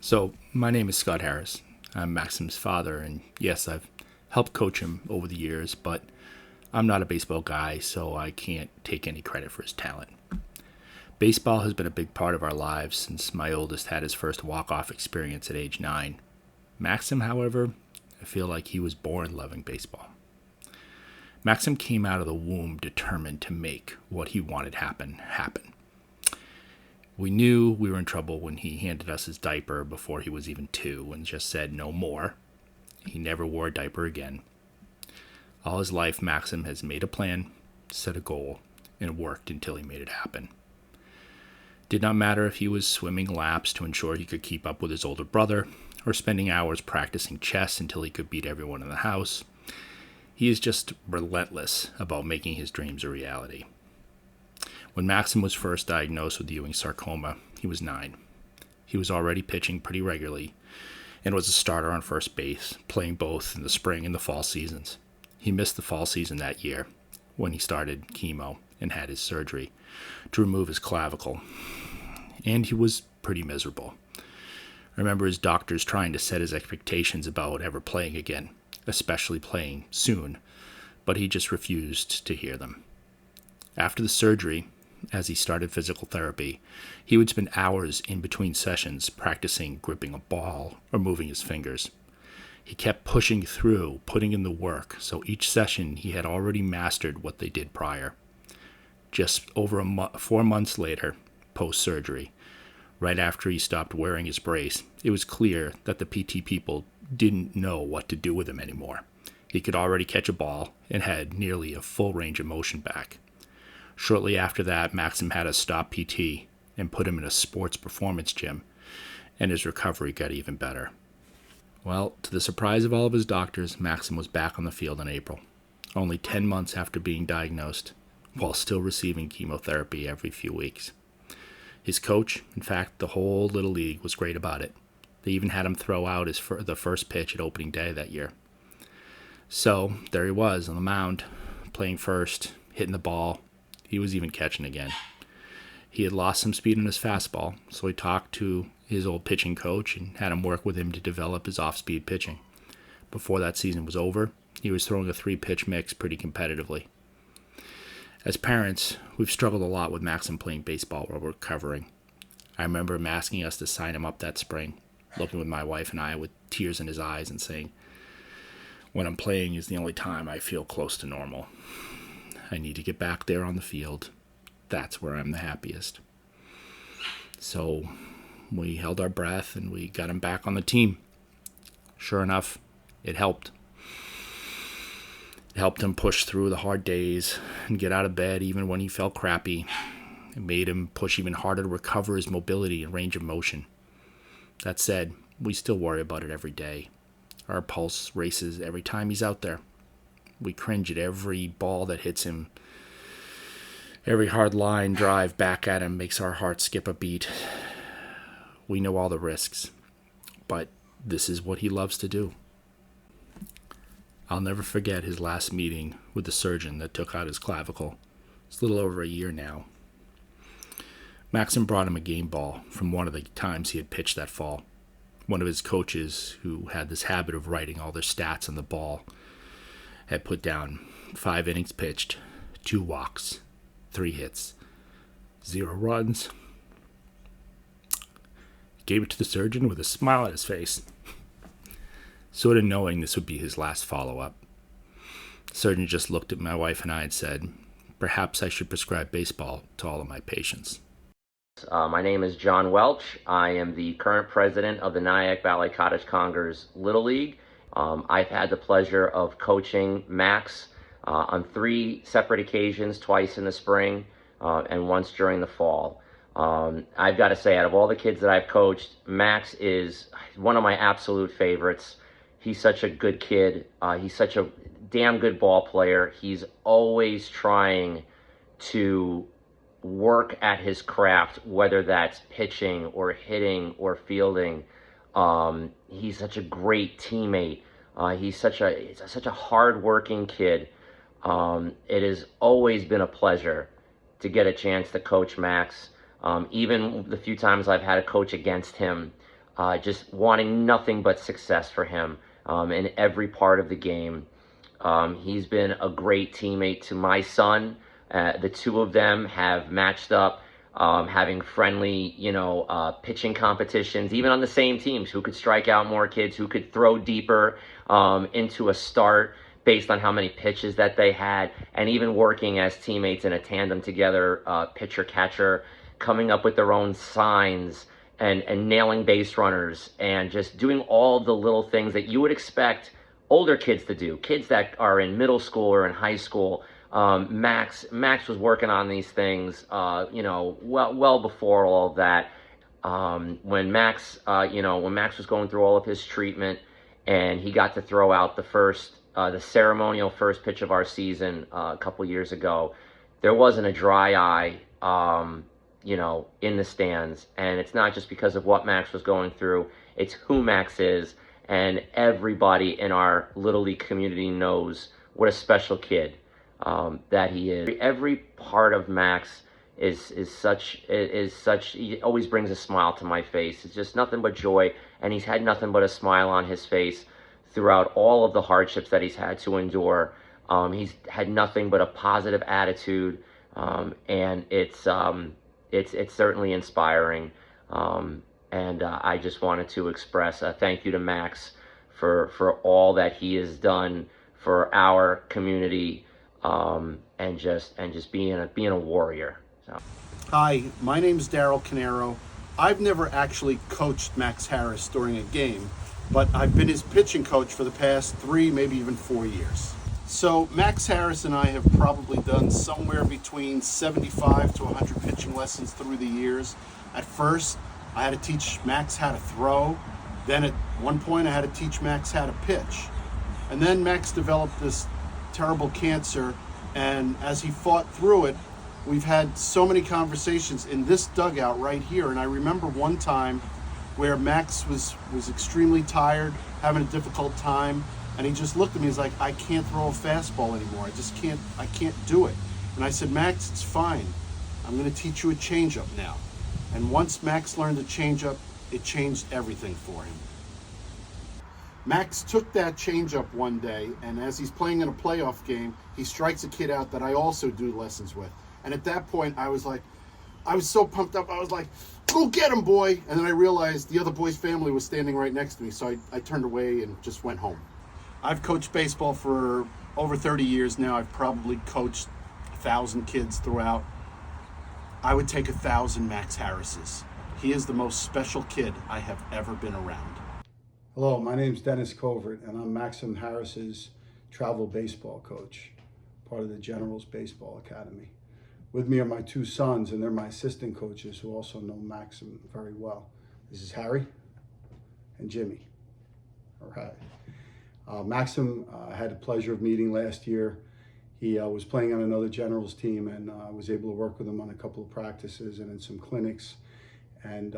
So, my name is Scott Harris. I'm Maxim's father, and yes, I've helped coach him over the years, but I'm not a baseball guy, so I can't take any credit for his talent. Baseball has been a big part of our lives since my oldest had his first walk-off experience at age 9. Maxim, however, I feel like he was born loving baseball. Maxim came out of the womb determined to make what he wanted happen. We knew we were in trouble when he handed us his diaper before he was even 2 and just said no more. He never wore a diaper again. All his life, Maxim has made a plan, set a goal, and worked until he made it happen. Did not matter if he was swimming laps to ensure he could keep up with his older brother, or spending hours practicing chess until he could beat everyone in the house. He is just relentless about making his dreams a reality. When Maxim was first diagnosed with Ewing sarcoma, he was 9. He was already pitching pretty regularly and was a starter on first base, playing both in the spring and the fall seasons. He missed the fall season that year when he started chemo and had his surgery to remove his clavicle, and he was pretty miserable. I remember his doctors trying to set his expectations about ever playing again, especially playing soon, but he just refused to hear them. After the surgery, as he started physical therapy, he would spend hours in between sessions practicing gripping a ball or moving his fingers. He kept pushing through, putting in the work, so each session he had already mastered what they did prior. Just over 4 months later, post-surgery, right after he stopped wearing his brace, it was clear that the PT people didn't know what to do with him anymore. He could already catch a ball and had nearly a full range of motion back. Shortly after that, Maxim had us stop PT and put him in a sports performance gym, and his recovery got even better. Well, to the surprise of all of his doctors, Maxim was back on the field in April, only 10 months after being diagnosed, while still receiving chemotherapy every few weeks. His coach, in fact, the whole little league, was great about it. They even had him throw out the first pitch at opening day that year. So, there he was on the mound, playing first, hitting the ball. He was even catching again. He had lost some speed on his fastball, so he talked to his old pitching coach and had him work with him to develop his off-speed pitching. Before that season was over, he was throwing a 3-pitch mix pretty competitively. As parents, we've struggled a lot with Maxim playing baseball while we're recovering. I remember him asking us to sign him up that spring, looking with my wife and I with tears in his eyes and saying, "When I'm playing is the only time I feel close to normal. I need to get back there on the field. That's where I'm the happiest." So we held our breath and we got him back on the team. Sure enough, it helped. It helped him push through the hard days and get out of bed even when he felt crappy. It made him push even harder to recover his mobility and range of motion. That said, we still worry about it every day. Our pulse races every time he's out there. We cringe at every ball that hits him. Every hard line drive back at him makes our hearts skip a beat. We know all the risks, but this is what he loves to do. I'll never forget his last meeting with the surgeon that took out his clavicle. It's a little over a year now. Maxim brought him a game ball from one of the times he had pitched that fall. One of his coaches, who had this habit of writing all their stats on the ball, had put down 5 innings pitched, 2 walks, 3 hits, 0 runs. Gave it to the surgeon with a smile on his face, sort of knowing this would be his last follow-up. The surgeon just looked at my wife and I and said, "Perhaps I should prescribe baseball to all of my patients." My name is John Welch. I am the current president of the Nyack Valley Cottage Congers Little League. I've had the pleasure of coaching Max on 3 separate occasions, twice in the spring and once during the fall. I've got to say, out of all the kids that I've coached, Max is one of my absolute favorites. He's such a good kid. He's such a damn good ball player. He's always trying to work at his craft, whether that's pitching or hitting or fielding. He's such a great teammate. He's such a hard-working kid. It has always been a pleasure to get a chance to coach Max. Even the few times I've had to coach against him, just wanting nothing but success for him in every part of the game. He's been a great teammate to my son. The two of them have matched up, having friendly, pitching competitions, even on the same teams, who could strike out more kids, who could throw deeper into a start based on how many pitches that they had, and even working as teammates in a tandem together, pitcher-catcher, coming up with their own signs and nailing base runners and just doing all the little things that you would expect older kids to do, kids that are in middle school or in high school. Max was working on these things, well before all of that. When Max was going through all of his treatment, and he got to throw out the ceremonial first pitch of our season a couple years ago, there wasn't a dry eye, in the stands. And it's not just because of what Max was going through; it's who Max is. And everybody in our Little League community knows what a special kid that he is. Every part of Max is such. He always brings a smile to my face. It's just nothing but joy, and he's had nothing but a smile on his face throughout all of the hardships that he's had to endure. He's had nothing but a positive attitude, and it's certainly inspiring. And I just wanted to express a thank you to Max for all that he has done for our community, and just being a warrior. So. Hi, my name is Daryl Canero. I've never actually coached Max Harris during a game, but I've been his pitching coach for the past 3, maybe even 4 years. So Max Harris and I have probably done somewhere between 75 to 100 pitching lessons through the years. At first, I had to teach Max how to throw. Then at one point I had to teach Max how to pitch. And then Max developed this terrible cancer, and as he fought through it, we've had so many conversations in this dugout right here. And I remember one time where Max was extremely tired, having a difficult time, and he just looked at me, he's like, I can't throw a fastball anymore. I can't do it. And I said, Max, it's fine. I'm gonna teach you a changeup now. And once Max learned the changeup, it changed everything for him. Max took that changeup one day, and as he's playing in a playoff game, he strikes a kid out that I also do lessons with. And at that point, I was so pumped up, I was like, go get him, boy! And then I realized the other boy's family was standing right next to me, so I turned away and just went home. I've coached baseball for over 30 years now. I've probably coached 1,000 kids throughout. I would take 1,000 Max Harrises. He is the most special kid I have ever been around. Hello, my name's Dennis Covert, and I'm Maxim Harris's travel baseball coach, part of the Generals Baseball Academy. With me are my 2 sons, and they're my assistant coaches who also know Maxim very well. This is Harry and Jimmy. All right. Maxim, I had the pleasure of meeting last year. He was playing on another Generals team, and I was able to work with him on a couple of practices and in some clinics. And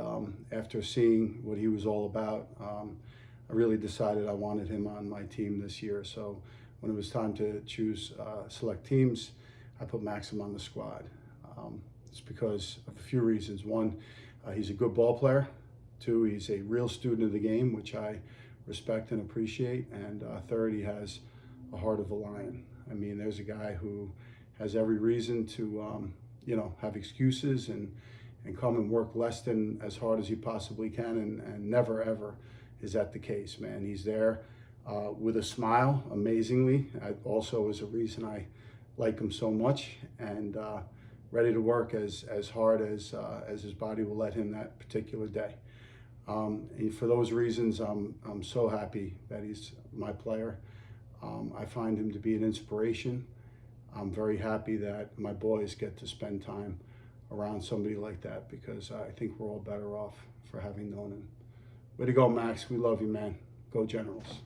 after seeing what he was all about, I really decided I wanted him on my team this year. So when it was time to choose select teams, I put Maxim on the squad. It's because of a few reasons. One, he's a good ball player. 2, he's a real student of the game, which I respect and appreciate. And 3rd, he has a heart of a lion. I mean, there's a guy who has every reason to, have excuses and come and work less than as hard as he possibly can, and never ever is that the case, man. He's there with a smile, amazingly. Also is a reason I like him so much, and ready to work as hard as his body will let him that particular day. And for those reasons, I'm so happy that he's my player. I find him to be an inspiration. I'm very happy that my boys get to spend time around somebody like that, because I think we're all better off for having known him. Way to go, Max. We love you, man. Go Generals.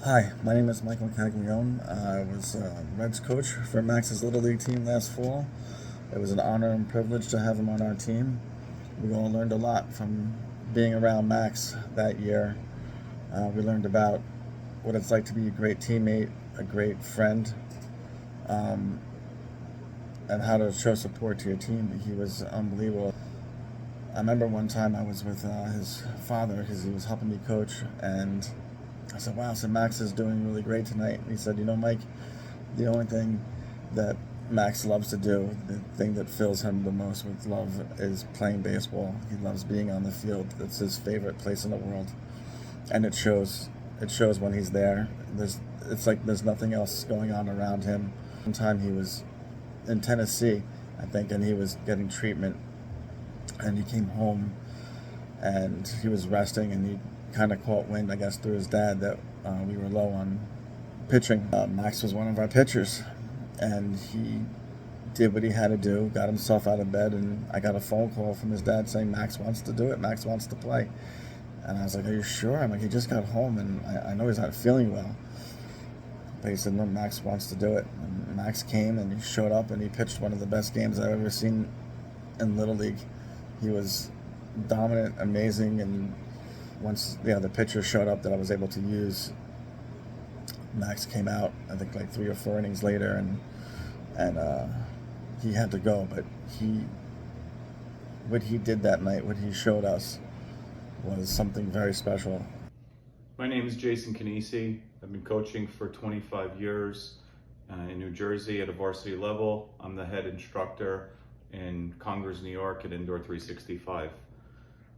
Hi, my name is Michael Caglione. I was Reds coach for Max's Little League team last fall. It was an honor and privilege to have him on our team. We all learned a lot from being around Max that year. We learned about what it's like to be a great teammate, a great friend, and how to show support to your team. He was unbelievable. I remember one time I was with his father because he was helping me coach, and I said, wow, so Max is doing really great tonight. And he said, Mike, the only thing that Max loves to do, the thing that fills him the most with love, is playing baseball. He loves being on the field. It's his favorite place in the world. And it shows. It shows when he's there. It's like there's nothing else going on around him. One time he was in Tennessee, I think, and he was getting treatment. And he came home, and he was resting, and he kind of caught wind, I guess, through his dad that we were low on pitching. Max was one of our pitchers, and he did what he had to do, got himself out of bed, and I got a phone call from his dad saying Max wants to do it, Max wants to play. And I was like, are you sure? I'm like, he just got home, and I know he's not feeling well. But he said, no, Max wants to do it. And Max came, and he showed up, and he pitched one of the best games I've ever seen in Little League. He was dominant, amazing, and once the pitcher showed up that I was able to use, Max came out, I think like 3 or 4 innings later, and he had to go. But what he did that night, what he showed us, was something very special. My name is Jason Canisi. I've been coaching for 25 years in New Jersey at a varsity level. I'm the head instructor in Congers, New York at Indoor 365.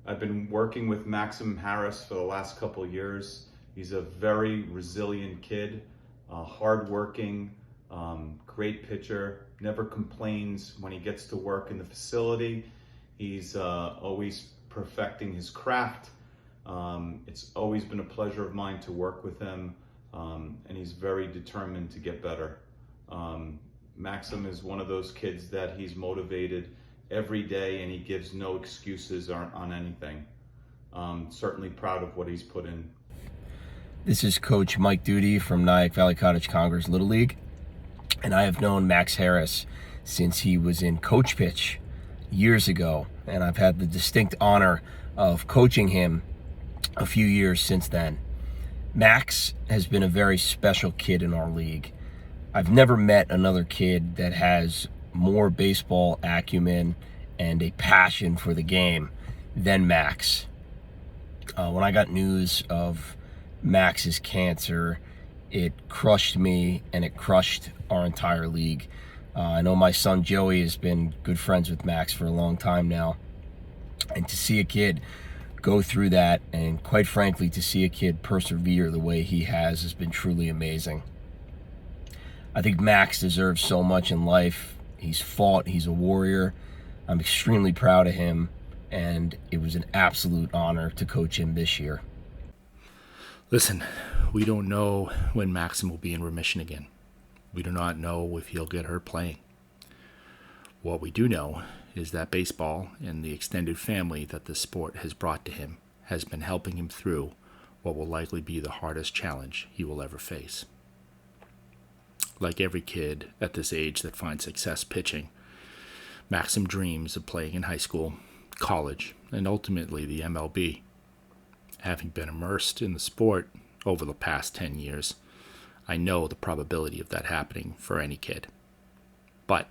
I've been working with Maxim Harris for the last couple of years. He's a very resilient kid, hardworking, great pitcher, never complains when he gets to work in the facility. He's always perfecting his craft. It's always been a pleasure of mine to work with him, and he's very determined to get better. Maxim is one of those kids that he's motivated every day, and he gives no excuses on anything. Certainly proud of what he's put in. This is Coach Mike Duty from Nyack Valley Cottage Congers Little League, and I have known Max Harris since he was in Coach Pitch years ago, and I've had the distinct honor of coaching him a few years since then. Max has been a very special kid in our league. I've never met another kid that has more baseball acumen and a passion for the game than Max. When I got news of Max's cancer, it crushed me and it crushed our entire league. I know my son Joey has been good friends with Max for a long time now, and to see a kid go through that, and quite frankly to see a kid persevere the way he has been truly amazing. I think Max deserves so much in life. He's fought, he's a warrior. I'm extremely proud of him, and it was an absolute honor to coach him this year. Listen, we don't know when Maxim will be in remission again. We do not know if he'll get hurt playing. What we do know is that baseball and the extended family that the sport has brought to him has been helping him through what will likely be the hardest challenge he will ever face. Like every kid at this age that finds success pitching, Maxim dreams of playing in high school, college, and ultimately the MLB. Having been immersed in the sport over the past 10 years, I know the probability of that happening for any kid. But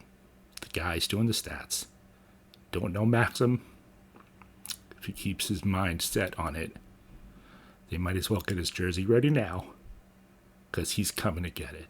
the guys doing the stats don't know Maxim. If he keeps his mind set on it, they might as well get his jersey ready now, because he's coming to get it.